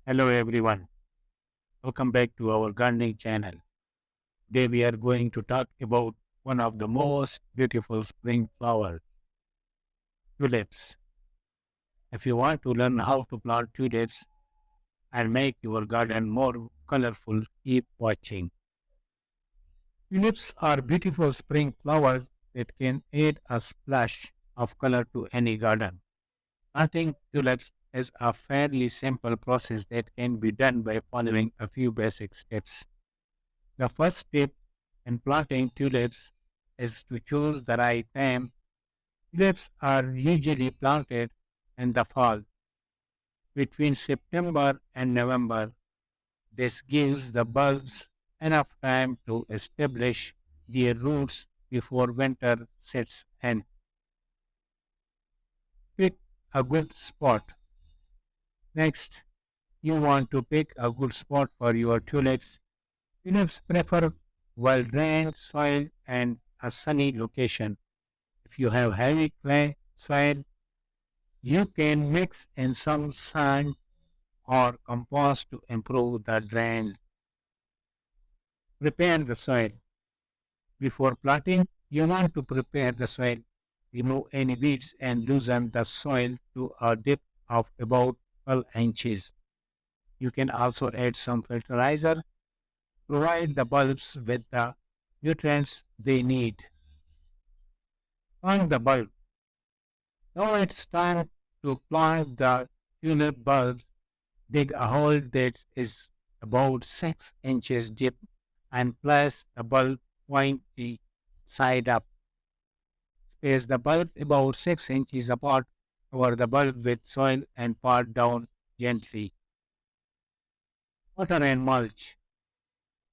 Hello everyone, welcome back to our gardening channel. Today we are going to talk about one of the most beautiful spring flowers, tulips. If you want to learn how to plant tulips and make your garden more colorful, keep watching. Tulips are beautiful spring flowers that can add a splash of color to any garden. Planting tulips is a fairly simple process that can be done by following a few basic steps. The first step in planting tulips is to choose the right time. Tulips are usually planted in the fall between September and November. This gives the bulbs enough time to establish their roots before winter sets in. Pick a good spot. Next, you want to pick a good spot for your tulips. Tulips prefer well drained soil and a sunny location. If you have heavy clay soil, you can mix in some sand or compost to improve the drain. Prepare the soil. Before planting, you want to prepare the soil. Remove any weeds and loosen the soil to a depth of about 12 inches. You can also add some fertilizer. Provide the bulbs with the nutrients they need. Plant the bulb. Now it's time to plant the tulip bulbs. Dig a hole that is about 6 inches deep and place the bulb pointy side up. Space the bulb about 6 inches apart. Cover the bulb with soil and pat down gently. Water and mulch.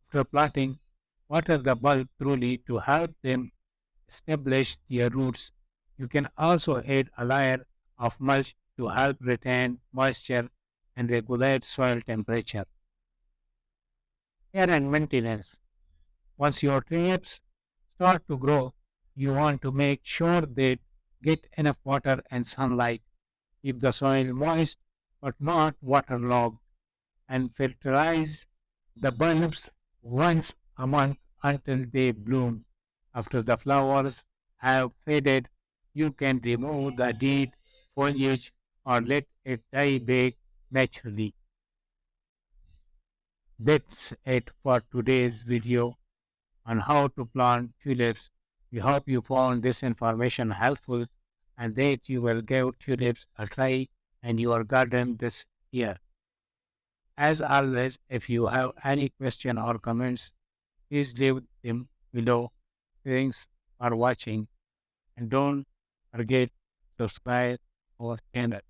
After planting, water the bulb thoroughly to help them establish their roots. You can also add a layer of mulch to help retain moisture and regulate soil temperature. Care and maintenance. Once your tulips start to grow, you want to make sure they get enough water and sunlight. Keep the soil moist but not waterlogged and fertilize the bulbs once a month until they bloom. After the flowers have faded, you can remove the dead foliage or let it die back naturally. That's it for today's video on how to plant tulips. We hope you found this information helpful and that you will give tulips a try in your garden this year. As always, if you have any question or comments, please leave them below. Thanks for watching and don't forget to subscribe our channel.